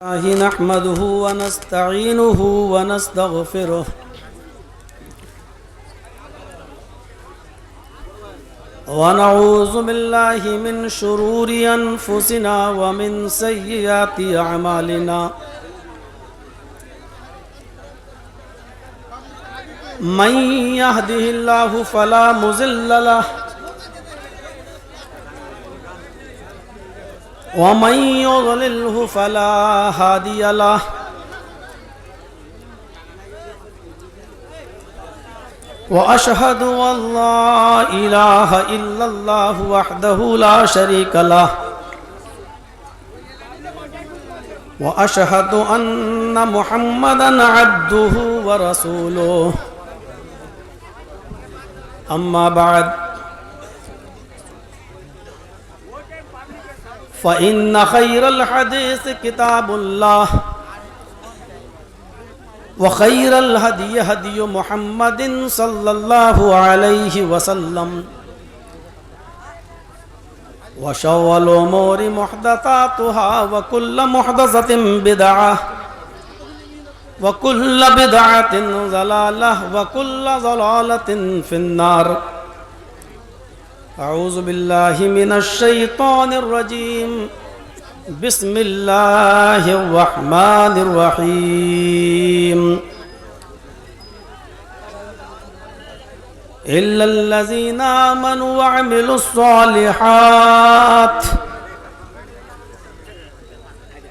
نحمده ونستعينه ونستغفره ونعوذ بالله من شرور أنفسنا ومن سيئات أعمالنا من يهده الله فلا مضل له ومن يضلله فلا هادي له وأشهد أن لا إله إلا الله وحده لا شريك له وأشهد أن محمدا عبده ورسوله أما بعد فإن خير الحديث كتاب الله وخير الهدي هدي محمد صلى الله عليه وسلم وشر الأمور محدثاتها وكل محدثة بدعة وكل بدعة ضلالة وكل ضلالة في النار. أعوذ بالله من الشيطان الرجيم. بسم الله الرحمن الرحيم. إلا الذين آمنوا وعملوا الصالحات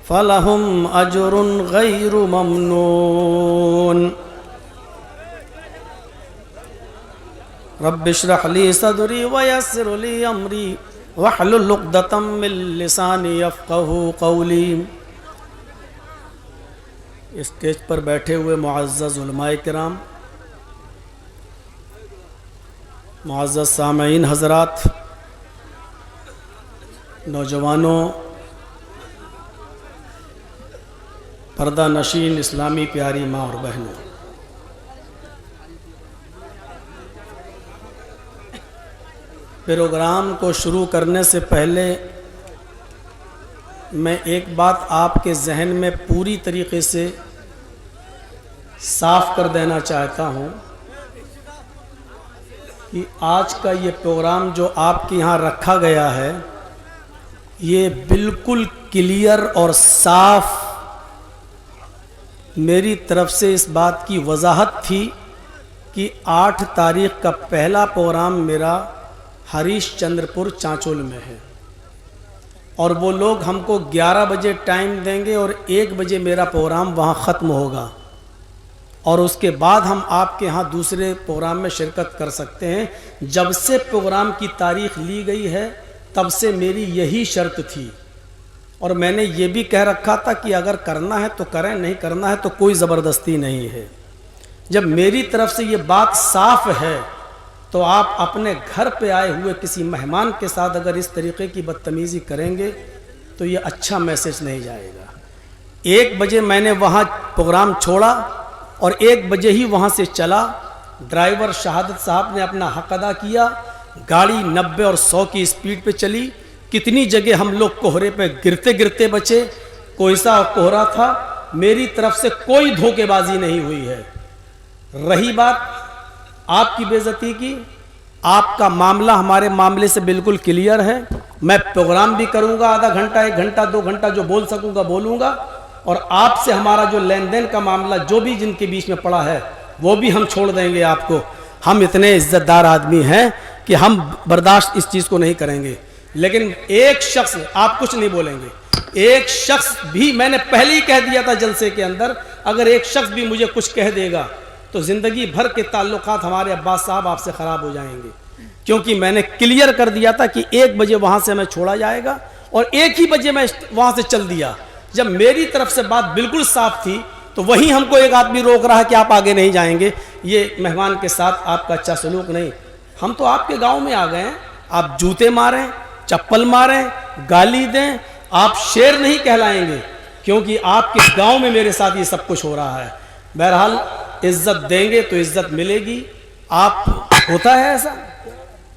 فلهم أجر غير ممنون. رب اشرح لي صدري ويسر لي أمري واحلل عقدة من لساني يفقهوا قولي. اسٹیج پر بیٹھے ہوئے معزز علماء کرام، معزز سامعین حضرات، نوجوانوں، پردہ نشین اسلامی پیاری ماں اور بہنوں، پروگرام کو شروع کرنے سے پہلے میں ایک بات آپ کے ذہن میں پوری طریقے سے صاف کر دینا چاہتا ہوں کہ آج کا یہ پروگرام جو آپ کے یہاں رکھا گیا ہے یہ بالکل کلیئر اور صاف میری طرف سے اس بات کی وضاحت تھی کہ 8 تاریخ کا پہلا پروگرام میرا ہریش چندر پور چانچول میں ہے، اور وہ لوگ ہم کو 11 بجے ٹائم دیں گے اور 1 بجے میرا پروگرام وہاں ختم ہوگا، اور اس کے بعد ہم آپ کے ہاں دوسرے پروگرام میں شرکت کر سکتے ہیں. جب سے پروگرام کی تاریخ لی گئی ہے تب سے میری یہی شرط تھی، اور میں نے یہ بھی کہہ رکھا تھا کہ اگر کرنا ہے تو کریں، نہیں کرنا ہے تو کوئی زبردستی نہیں ہے. جب میری طرف سے یہ بات صاف ہے تو آپ اپنے گھر پہ آئے ہوئے کسی مہمان کے ساتھ اگر اس طریقے کی بدتمیزی کریں گے تو یہ اچھا میسج نہیں جائے گا. 1 بجے میں نے وہاں پروگرام چھوڑا اور 1 بجے ہی وہاں سے چلا. ڈرائیور شہادت صاحب نے اپنا حق ادا کیا، گاڑی 90 اور 100 کی اسپیڈ پہ چلی. کتنی جگہ ہم لوگ کوہرے پہ گرتے گرتے بچے، کوئسا کوہرا تھا. میری طرف سے کوئی دھوکے بازی نہیں ہوئی ہے. رہی بات آپ کی بے عزتی کی، آپ کا معاملہ ہمارے معاملے سے بالکل کلیئر ہے. میں پروگرام بھی کروں گا، آدھا گھنٹہ 1 گھنٹہ 2 گھنٹہ جو بول سکوں گا بولوں گا، اور آپ سے ہمارا جو لین دین کا معاملہ جو بھی جن کے بیچ میں پڑا ہے وہ بھی ہم چھوڑ دیں گے آپ کو. ہم اتنے عزت دار آدمی ہیں کہ ہم برداشت اس چیز کو نہیں کریں گے. لیکن ایک شخص، آپ کچھ نہیں بولیں گے، ایک شخص بھی، میں نے پہلے ہی کہہ دیا تھا جلسے کے اندر، اگر ایک شخص بھی مجھے کچھ کہہ دے گا تو زندگی بھر کے تعلقات ہمارے عباس صاحب آپ سے خراب ہو جائیں گے. کیونکہ میں نے کلیئر کر دیا تھا کہ 1 بجے وہاں سے ہمیں چھوڑا جائے گا اور 1 ہی بجے میں وہاں سے چل دیا. جب میری طرف سے بات بالکل صاف تھی تو وہیں ہم کو ایک آدمی روک رہا ہے کہ آپ آگے نہیں جائیں گے. یہ مہمان کے ساتھ آپ کا اچھا سلوک نہیں. ہم تو آپ کے گاؤں میں آ گئے ہیں، آپ جوتے ماریں، چپل ماریں، گالی دیں، آپ شیر نہیں کہلائیں گے، کیونکہ آپ کے گاؤں میں میرے ساتھ یہ سب کچھ ہو رہا ہے. بہرحال عزت دیں گے تو عزت ملے گی. آپ ہوتا ہے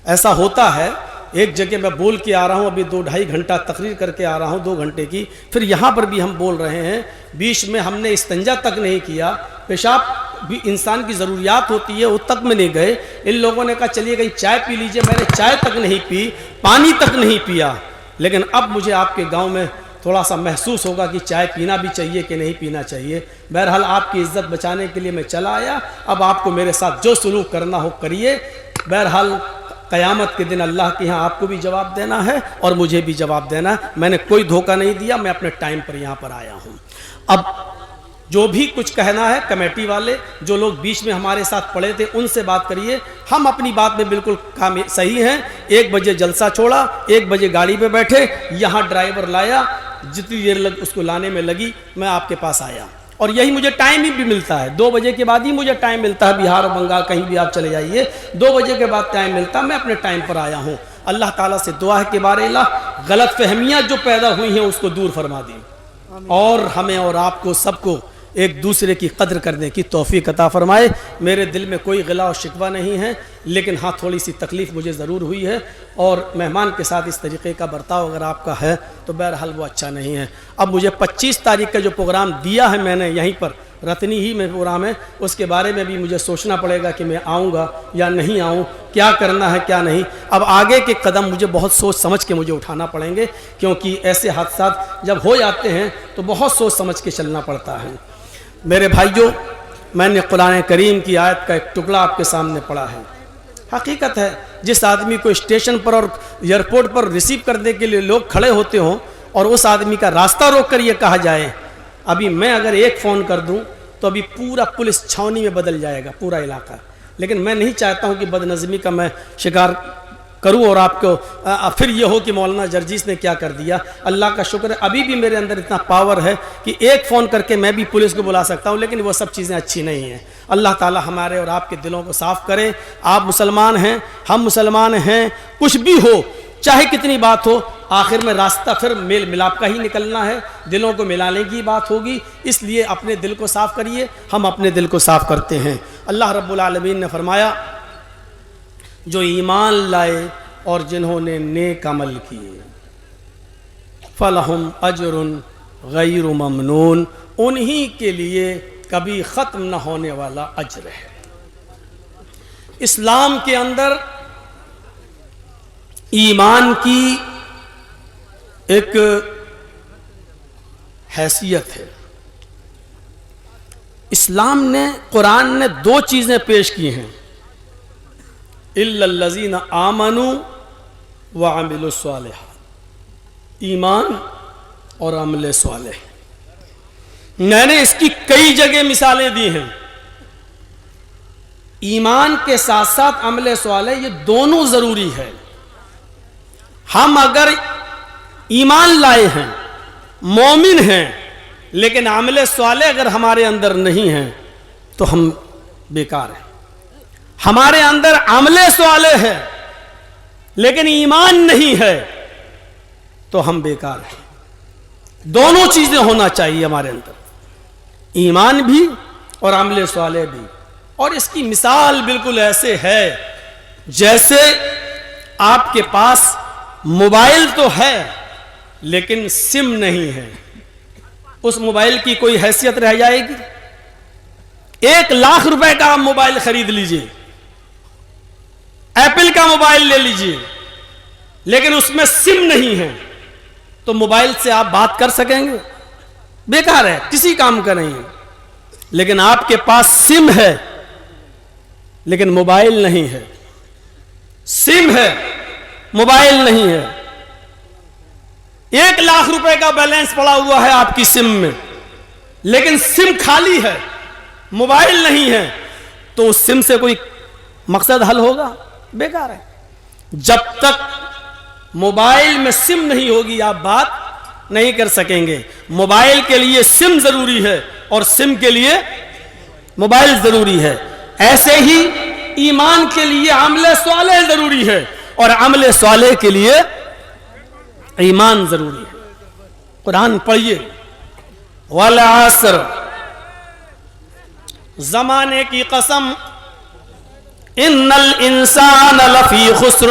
ایسا ہوتا ہے ایک جگہ میں بول کے آ رہا ہوں, ابھی 2-2.5 گھنٹہ تقریر کر کے آ رہا ہوں, 2 گھنٹے کی, پھر یہاں پر بھی ہم بول رہے ہیں, بیچ میں ہم نے استنجا تک نہیں کیا, پیشاب بھی انسان کی ضروریات ہوتی ہے وہ تک میں نہیں گئے. ان لوگوں نے کہا چلیے گئی چائے پی لیجئے, میں نے چائے تک نہیں پی, پانی تک نہیں پیا. لیکن اب مجھے آپ کے گاؤں میں تھوڑا سا محسوس ہوگا کہ چائے پینا بھی چاہیے کہ نہیں پینا چاہیے. بہرحال آپ کی عزت بچانے کے لیے میں چلا آیا. اب آپ کو میرے ساتھ جو سلوک کرنا ہو کریے. بہرحال قیامت کے دن اللہ کے یہاں آپ کو بھی جواب دینا ہے اور مجھے بھی جواب دینا ہے. میں نے کوئی دھوکہ نہیں دیا, میں اپنے ٹائم پر یہاں پر آیا ہوں. اب جو بھی کچھ کہنا ہے کمیٹی والے جو لوگ بیچ میں ہمارے ساتھ پڑے تھے ان سے بات کریے. ہم اپنی بات میں بالکل صحیح ہیں. 1 بجے جلسہ چھوڑا, 1 بجے گاڑی پہ بیٹھے, یہاں ڈرائیور لایا, جتنی دیر اس کو لانے میں لگی میں آپ کے پاس آیا. اور یہی مجھے ٹائم بھی ملتا ہے, 2 بجے کے بعد ہی مجھے ٹائم ملتا ہے. بہار و بنگال کہیں بھی آپ چلے جائیے, 2 بجے کے بعد ٹائم ملتا ہے. میں اپنے ٹائم پر آیا ہوں. اللہ تعالیٰ سے دعا ہے کہ بار الہ غلط فہمیاں جو پیدا ہوئی ہیں اس کو دور فرما دیں, اور ہمیں اور آپ کو سب کو ایک دوسرے کی قدر کرنے کی توفیق عطا فرمائے. میرے دل میں کوئی غلا و شکوہ نہیں ہے, لیکن ہاں تھوڑی سی تکلیف مجھے ضرور ہوئی ہے, اور مہمان کے ساتھ اس طریقے کا برتاؤ اگر آپ کا ہے تو بہرحال وہ اچھا نہیں ہے. اب مجھے 25 تاریخ کا جو پروگرام دیا ہے میں نے یہیں پر رتنی ہی میں پروگرام ہے, اس کے بارے میں بھی مجھے سوچنا پڑے گا کہ میں آؤں گا یا نہیں آؤں, کیا کرنا ہے کیا نہیں. اب آگے کے قدم مجھے بہت سوچ سمجھ کے مجھے اٹھانا پڑیں گے, کیونکہ ایسے حادثات جب ہو جاتے ہیں تو بہت سوچ سمجھ کے چلنا پڑتا ہے. میرے بھائیوں, میں نے قرآن کریم کی آیت کا ایک ٹکڑا آپ کے سامنے پڑھا ہے. حقیقت ہے جس آدمی کو اسٹیشن پر اور ایئرپورٹ پر ریسیو کرنے کے لیے لوگ کھڑے ہوتے ہوں اور اس آدمی کا راستہ روک کر یہ کہا جائے, ابھی میں اگر ایک فون کر دوں تو ابھی پورا پولیس چھاونی میں بدل جائے گا پورا علاقہ. لیکن میں نہیں چاہتا ہوں کہ بد نظمی کا میں شکار کروں اور آپ کو پھر یہ ہو کہ مولانا جرجیس نے کیا کر دیا. اللہ کا شکر ہے ابھی بھی میرے اندر اتنا پاور ہے کہ ایک فون کر کے میں بھی پولیس کو بلا سکتا ہوں, لیکن وہ سب چیزیں اچھی نہیں ہیں. اللہ تعالی ہمارے اور آپ کے دلوں کو صاف کرے. آپ مسلمان ہیں, ہم مسلمان ہیں, کچھ بھی ہو چاہے کتنی بات ہو, آخر میں راستہ پھر میل ملاپ کا ہی نکلنا ہے, دلوں کو ملانے کی بات ہوگی. اس لیے اپنے دل کو صاف کریے. ہم اپنے دل کو صاف کرتے ہیں. اللہ رب العالمین نے فرمایا جو ایمان لائے اور جنہوں نے نیک عمل کیے فَلَهُمْ أَجْرٌ غَيْرُ مَمْنُونَ, انہی کے لیے کبھی ختم نہ ہونے والا اجر ہے. اسلام کے اندر ایمان کی ایک حیثیت ہے. اسلام نے, قرآن نے 2 چیزیں پیش کی ہیں, إِلَّا الَّذِينَ آمَنُوا وَعَمِلُوا الصَّالِحَاتِ, ایمان اور عمل صالح. میں نے اس کی کئی جگہ مثالیں دی ہیں. ایمان کے ساتھ ساتھ عمل صالح یہ دونوں ضروری ہے. ہم اگر ایمان لائے ہیں, مومن ہیں, لیکن عمل صالح اگر ہمارے اندر نہیں ہیں تو ہم بیکار ہیں. ہمارے اندر عمل صالح ہے لیکن ایمان نہیں ہے تو ہم بیکار ہیں. دونوں چیزیں ہونا چاہیے ہمارے اندر, ایمان بھی اور عمل صالح بھی. اور اس کی مثال بالکل ایسے ہے جیسے آپ کے پاس موبائل تو ہے لیکن سم نہیں ہے. اس موبائل کی کوئی حیثیت رہ جائے گی؟ 1 لاکھ روپے کا آپ موبائل خرید لیجئے, ایپل کا موبائل لے لیجئے, لیکن اس میں سم نہیں ہے تو موبائل سے آپ بات کر سکیں گے؟ بیکار ہے, کسی کام کا نہیں ہے. لیکن آپ کے پاس سم ہے لیکن موبائل نہیں ہے, سم ہے موبائل نہیں ہے. 1 لاکھ روپے کا بیلنس پڑا ہوا ہے آپ کی سم میں, لیکن سم خالی ہے, موبائل نہیں ہے, تو اس سم سے کوئی مقصد حل ہوگا؟ بیکار ہے. جب تک موبائل میں سم نہیں ہوگی آپ بات نہیں کر سکیں گے. موبائل کے لیے سم ضروری ہے اور سم کے لیے موبائل ضروری ہے. ایسے ہی ایمان کے لیے عمل صالح ضروری ہے اور عمل صالح کے لیے ایمان ضروری ہے. قرآن پڑھیے, والعصر, زمانے کی قسم, ان الانسان لفی خسر,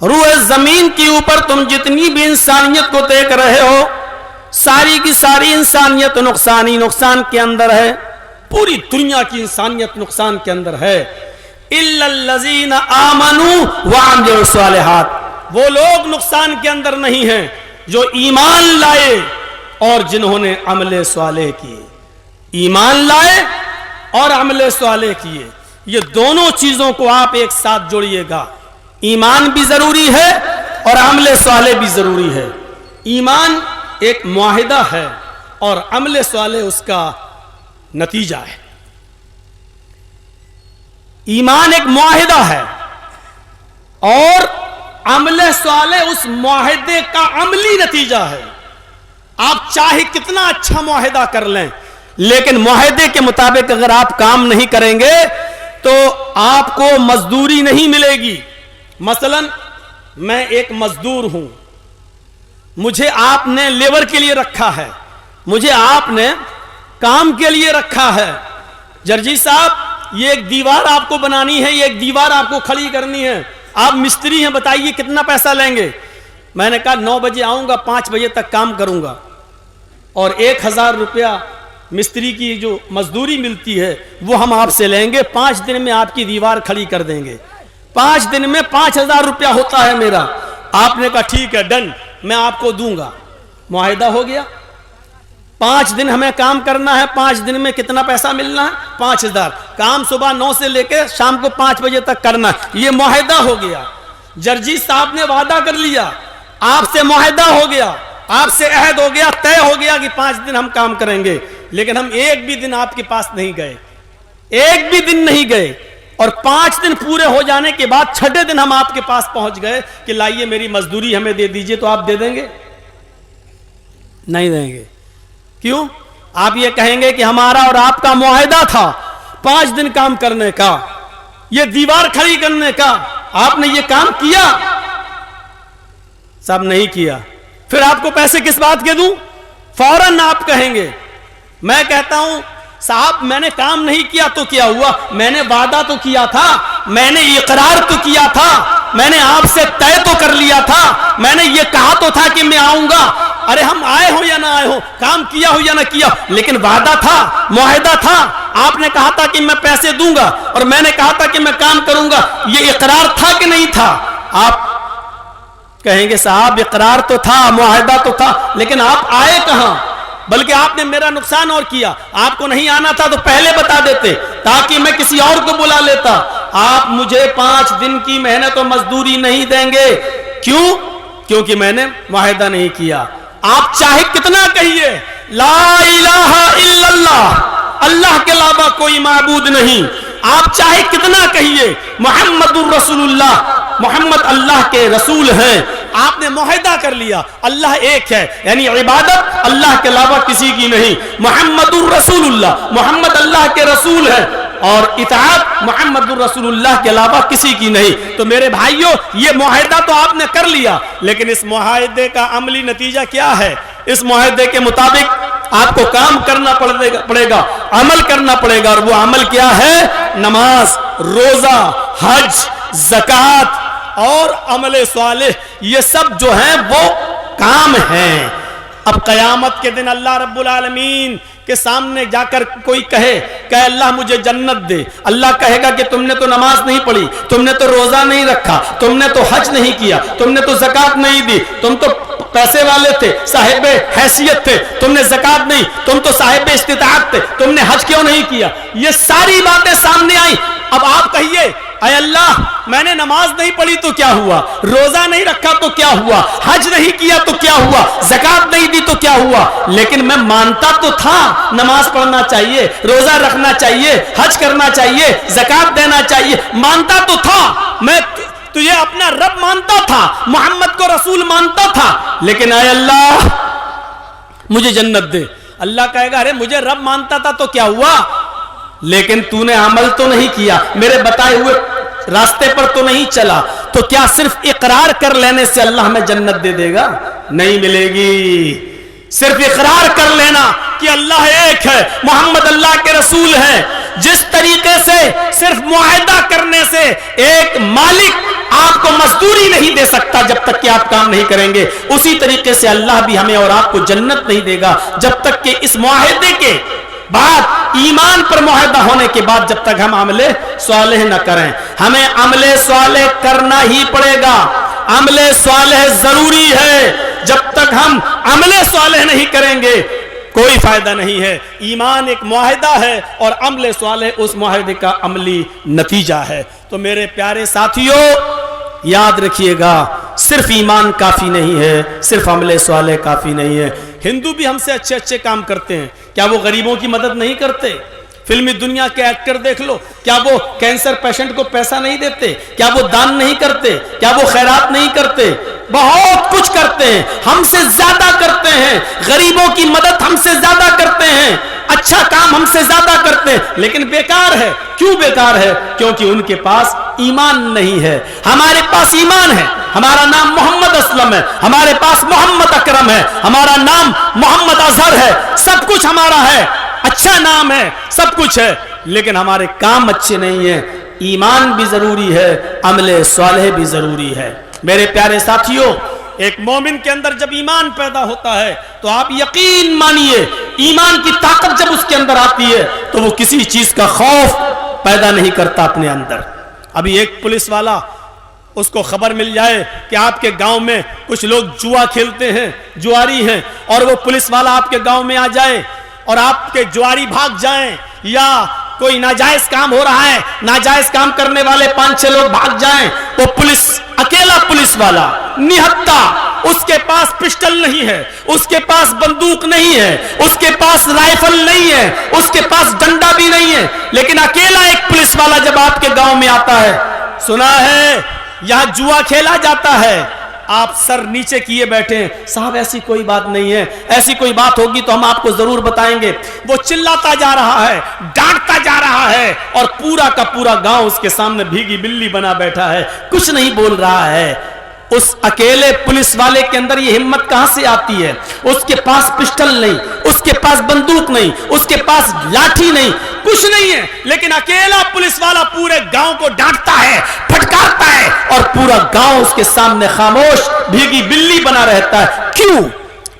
روئے زمین کے اوپر تم جتنی بھی انسانیت کو دیکھ رہے ہو ساری کی ساری انسانیت نقصان ہی نقصان کے اندر ہے. پوری دنیا کی انسانیت نقصان کے اندر ہے. الا الذین آمنوا وعملوا الصالحات. وہ لوگ نقصان کے اندر نہیں ہیں جو ایمان لائے اور جنہوں نے عمل صالح کیے. ایمان لائے اور عمل صالح کیے, یہ دونوں چیزوں کو آپ ایک ساتھ جوڑیے گا. ایمان بھی ضروری ہے اور عمل صالح بھی ضروری ہے. ایمان ایک معاہدہ ہے اور عمل صالح اس کا نتیجہ ہے. ایمان ایک معاہدہ ہے اور عمل صالح اس معاہدے کا عملی نتیجہ ہے. آپ چاہے کتنا اچھا معاہدہ کر لیں لیکن معاہدے کے مطابق اگر آپ کام نہیں کریں گے تو آپ کو مزدوری نہیں ملے گی. مثلا میں ایک مزدور ہوں, مجھے آپ نے لیبر کے لیے رکھا ہے, مجھے آپ نے کام کے لیے رکھا ہے. جرجی صاحب یہ ایک دیوار آپ کو بنانی ہے, یہ ایک دیوار آپ کو کھڑی کرنی ہے, آپ مستری ہیں, بتائیے کتنا پیسہ لیں گے؟ میں نے کہا 9 بجے آؤں گا, 5 بجے تک کام کروں گا اور 1000 روپیہ مستری کی جو مزدوری ملتی ہے وہ ہم آپ سے لیں گے. 5 دن میں آپ کی دیوار کھڑی کر دیں گے. 5 دن میں 5000 روپیہ ہوتا ہے میرا. آپ نے کہا ٹھیک ہے ڈن, میں آپ کو دوں گا. معاہدہ ہو گیا. 5 دن ہمیں کام کرنا ہے, 5 دن میں کتنا پیسہ ملنا ہے؟ 5000. کام صبح 9 سے لے کے شام کو 5 بجے تک کرنا ہے, یہ معاہدہ ہو گیا. جرجی صاحب نے وعدہ کر لیا, آپ سے معاہدہ ہو گیا, آپ سے عہد ہو گیا, طے ہو گیا کہ 5 دن ہم کام کریں گے. لیکن ہم ایک بھی دن آپ کے پاس نہیں گئے, ایک بھی دن نہیں گئے, اور 5 دن پورے ہو جانے کے بعد 6 دن ہم آپ کے پاس پہنچ گئے کہ لائیے میری مزدوری ہمیں دے دیجئے, تو آپ دے دیں گے؟ نہیں دیں گے. کیوں؟ آپ یہ کہیں گے کہ ہمارا اور آپ کا معاہدہ تھا 5 دن کام کرنے کا, یہ دیوار کھڑی کرنے کا, آپ نے یہ کام کیا؟ سب نہیں کیا. پھر آپ کو پیسے کس بات کے دوں؟ فوراً آپ کہیں گے. میں کہتا ہوں صاحب میں نے کام نہیں کیا تو کیا ہوا, میں نے وعدہ تو کیا تھا, میں نے اقرار تو کیا تھا, میں نے آپ سے طے تو کر لیا تھا, میں نے یہ کہا تو تھا کہ میں آؤں گا. ارے ہم آئے ہو یا نہ آئے ہو, کام کیا ہو یا نہ کیا ہو, لیکن وعدہ تھا, معاہدہ تھا. آپ نے کہا تھا کہ میں پیسے دوں گا اور میں نے کہا تھا کہ میں کام کروں گا. یہ اقرار تھا کہ نہیں تھا؟ آپ کہیں گے صاحب اقرار تو تھا, معاہدہ تو تھا, لیکن آپ آئے کہاں؟ بلکہ آپ نے میرا نقصان اور کیا. آپ کو نہیں آنا تھا تو پہلے بتا دیتے تاکہ میں کسی اور کو بلا لیتا. آپ مجھے 5 دن کی محنت و مزدوری نہیں دیں گے. کیوں؟ کیونکہ میں نے معاہدہ نہیں کیا. آپ چاہے کتنا کہیے لا الہ الا اللہ, اللہ کے علاوہ کوئی معبود نہیں, آپ چاہے کتنا کہیے محمد الرسول اللہ, محمد اللہ کے رسول ہیں, آپ نے معاہدہ کر لیا اللہ ایک ہے, یعنی عبادت اللہ کے علاوہ کسی کی نہیں. محمد الرسول اللہ, محمد اللہ کے رسول ہیں, اور اطاعت محمد الرسول اللہ کے علاوہ کسی کی نہیں. تو میرے بھائیوں یہ معاہدہ تو آپ نے کر لیا, لیکن اس معاہدے کا عملی نتیجہ کیا ہے؟ اس معاہدے کے مطابق آپ کو کام کرنا پڑے گا, عمل کرنا پڑے گا, اور وہ عمل کیا ہے؟ نماز, روزہ, حج, زکوٰۃ اور عمل صالح. یہ سب جو ہیں وہ کام ہیں. اب قیامت کے دن اللہ رب العالمین کے سامنے جا کر کوئی کہے کہ اللہ مجھے جنت دے, اللہ کہے گا کہ تم نے تو نماز نہیں پڑھی, تم نے تو روزہ نہیں رکھا, تم نے تو حج نہیں کیا, تم نے تو زکوٰۃ نہیں دی, تم تو پیسے والے تھے, صاحب حیثیت تھے, تم نے زکوٰۃ نہیں, تم تو صاحب استطاعت تھے, تم نے حج کیوں نہیں کیا؟ یہ ساری باتیں سامنے آئیں. اب آپ کہیے اے اللہ میں نے نماز نہیں پڑھی تو کیا ہوا, روزہ نہیں رکھا تو کیا ہوا, حج نہیں کیا تو کیا ہوا, زکوٰۃ نہیں دی تو کیا ہوا, لیکن میں مانتا تو تھا نماز پڑھنا چاہیے, روزہ رکھنا چاہیے, حج کرنا چاہیے, زکوٰۃ دینا چاہیے, مانتا تو تھا, میں تجھے اپنا رب مانتا تھا, محمد کو رسول مانتا تھا, لیکن اے اللہ مجھے جنت دے. اللہ کہے گا ارے مجھے رب مانتا تھا تو کیا ہوا, لیکن تو نے عمل تو نہیں کیا, میرے بتائے ہوئے راستے پر تو نہیں چلا, تو کیا صرف اقرار کر لینے سے اللہ ہمیں جنت دے دے گا؟ نہیں ملے گی. صرف اقرار کر لینا کہ اللہ ایک ہے, محمد اللہ کے رسول ہیں, جس طریقے سے صرف معاہدہ کرنے سے ایک مالک آپ کو مزدوری نہیں دے سکتا جب تک کہ آپ کام نہیں کریں گے، اسی طریقے سے اللہ بھی ہمیں اور آپ کو جنت نہیں دے گا جب تک کہ اس معاہدے کے بعد، ایمان پر معاہدہ ہونے کے بعد جب تک ہم عمل صالح نہ کریں۔ ہمیں عمل صالح کرنا ہی پڑے گا، عمل صالح ضروری ہے۔ جب تک ہم عمل صالح نہیں کریں گے کوئی فائدہ نہیں ہے۔ ایمان ایک معاہدہ ہے اور عمل صالح اس معاہدے کا عملی نتیجہ ہے۔ تو میرے پیارے ساتھیوں، یاد رکھیے گا، صرف ایمان کافی نہیں ہے، صرف عمل صالح کافی نہیں ہے۔ ہندو بھی ہم سے اچھے اچھے کام کرتے ہیں، کیا وہ غریبوں کی مدد نہیں کرتے؟ فلمی دنیا کے ایکٹر دیکھ لو، کیا وہ کینسر پیشنٹ کو پیسہ نہیں دیتے؟ کیا وہ دان نہیں کرتے؟ کیا وہ خیرات نہیں کرتے؟ بہت کچھ کرتے ہیں، ہم سے زیادہ کرتے ہیں، غریبوں کی مدد ہم سے زیادہ کرتے ہیں، اچھا کام ہم سے زیادہ کرتے ہیں، لیکن بیکار ہے۔ کیوں بیکار ہے؟ کیونکہ ان کے پاس ایمان نہیں ہے۔ ہمارے پاس ایمان ہے، ہمارا نام محمد اسلم ہے، ہمارے پاس محمد اکرم ہے، ہمارا نام محمد اظہر ہے، سب کچھ ہمارا ہے، اچھا نام ہے، سب کچھ ہے، لیکن ہمارے کام اچھے نہیں ہیں۔ ایمان بھی ضروری ہے، عمل صالح بھی ضروری ہے۔ میرے پیارے ساتھیوں، ایک مومن کے اندر جب ایمان پیدا ہوتا ہے تو آپ یقین مانیے، ایمان کی طاقت جب اس کے اندر آتی ہے تو وہ کسی چیز کا خوف پیدا نہیں کرتا اپنے اندر۔ ابھی ایک پولیس والا، اس کو خبر مل جائے کہ آپ کے گاؤں میں کچھ لوگ جوا کھیلتے ہیں، جواری ہیں، اور وہ پولیس والا آپ کے گاؤں میں آ جائے اور آپ کے جواری بھاگ جائیں، یا کوئی ناجائز کام ہو رہا ہے، ناجائز کام کرنے والے 5-6 لوگ بھاگ جائیں، وہ پولیس، اکیلا پولیس والا، نہتہ، اس کے پاس پسٹل نہیں ہے، اس کے پاس بندوق نہیں ہے، اس کے پاس رائفل نہیں ہے، اس کے پاس ڈنڈا بھی نہیں ہے، لیکن اکیلا ایک پولیس والا جب آپ کے گاؤں میں آتا ہے، سنا ہے یہاں جوا کھیلا جاتا ہے، آپ سر نیچے کیے بیٹھے ہیں، صاحب ایسی کوئی بات نہیں ہے، ایسی کوئی بات ہوگی تو ہم آپ کو ضرور بتائیں گے۔ وہ چلاتا جا رہا ہے، ڈانٹتا جا رہا ہے، اور پورا کا پورا گاؤں اس کے سامنے بھیگی بلی بنا بیٹھا ہے، کچھ نہیں بول رہا ہے۔ اس اکیلے پولیس والے کے اندر یہ ہمت کہاں سے آتی ہے؟ اس کے پاس پسٹل نہیں، اس کے پاس بندوق نہیں، اس کے پاس لاٹھی نہیں، کچھ نہیں ہے، لیکن اکیلا پولیس والا پورے گاؤں کو ڈانٹتا ہے، پھٹکارتا ہے، اور پورا گاؤں اس کے سامنے خاموش بھیگی بلی بنا رہتا ہے۔ کیوں؟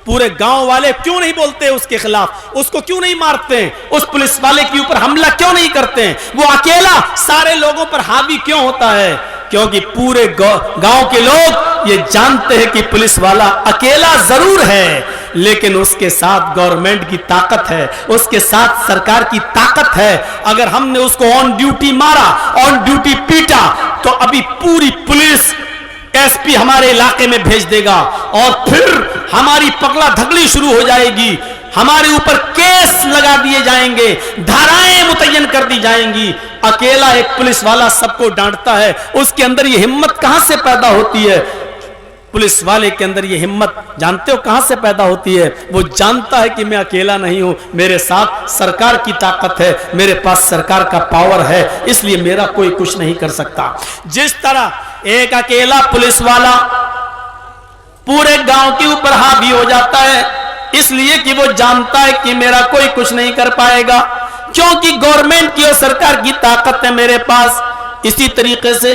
پورے گاؤں والے کیوں نہیں بولتے اس کے خلاف؟ اس کو کیوں نہیں مارتے ہیں؟ اس پولیس والے کے اوپر حملہ کیوں نہیں کرتے ہیں؟ وہ اکیلا سارے لوگوں پر حاوی کیوں ہوتا ہے؟ کیونکہ پورے گاؤں کے لوگ یہ جانتے ہیں کہ پولیس والا اکیلا ضرور ہے، لیکن اس کے ساتھ گورنمنٹ کی طاقت ہے، اس کے ساتھ سرکار کی طاقت ہے۔ اگر ہم نے اس کو آن ڈیوٹی مارا، آن ڈیوٹی پیٹا، تو ابھی پوری پولیس، ایس پی ہمارے علاقے میں بھیج دے گا، اور پھر ہماری پگلا دھگلی شروع ہو جائے گی، ہمارے اوپر کیس لگا دیے جائیں گے، دھارائیں متعین کر دی جائیں گی۔ اکیلا ایک پولیس والا سب کو ڈانٹتا ہے، اس کے اندر یہ ہمت کہاں سے پیدا ہوتی ہے؟ پولیس والے کے اندر یہ ہمت جانتے ہو کہاں سے پیدا ہوتی ہے؟ وہ جانتا ہے کہ میں اکیلا نہیں ہوں، میرے ساتھ سرکار کی طاقت ہے، میرے پاس سرکار کا پاور ہے، اس لیے میرا کوئی کچھ نہیں کر سکتا۔ جس طرح ایک اکیلا پولیس والا پورے گاؤں کے اوپر حاوی ہو جاتا ہے، اس لیے کہ وہ جانتا ہے کہ میرا کوئی کچھ نہیں کر پائے گا، کیونکہ گورنمنٹ کی اور سرکار کی طاقت ہے میرے پاس۔ اسی طریقے سے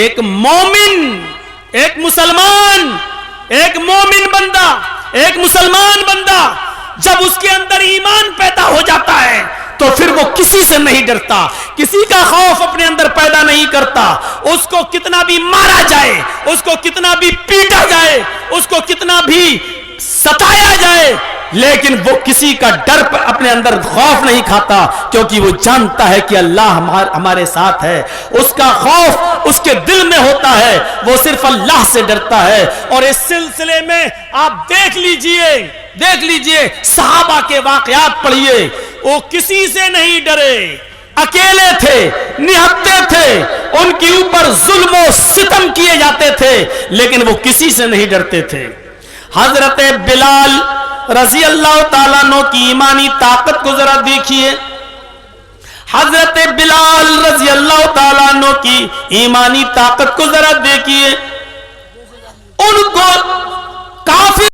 ایک مومن، ایک مسلمان، ایک مومن بندہ، ایک مسلمان بندہ جب اس کے اندر ایمان پیدا ہو جاتا ہے تو پھر وہ کسی سے نہیں ڈرتا، کسی کا خوف اپنے اندر پیدا نہیں کرتا۔ اس کو کتنا بھی مارا جائے، اس کو کتنا بھی پیٹا جائے، اس کو کتنا بھی ستایا جائے، لیکن وہ کسی کا ڈر اپنے اندر خوف نہیں کھاتا، کیونکہ وہ جانتا ہے کہ اللہ ہمارے ساتھ ہے۔ اس کا خوف اس کے دل میں ہوتا ہے، وہ صرف اللہ سے ڈرتا ہے۔ اور اس سلسلے میں آپ دیکھ لیجئے صحابہ کے واقعات پڑھیے، وہ کسی سے نہیں ڈرے، اکیلے تھے، نہتے تھے، ان کے اوپر ظلم و ستم کیے جاتے تھے، لیکن وہ کسی سے نہیں ڈرتے تھے۔ حضرت بلال رضی اللہ تعالیٰ عنہ کی ایمانی طاقت کو ذرا دیکھیے، حضرت بلال رضی اللہ تعالیٰ عنہ کی ایمانی طاقت کو ذرا دیکھیے۔ ان کو کافر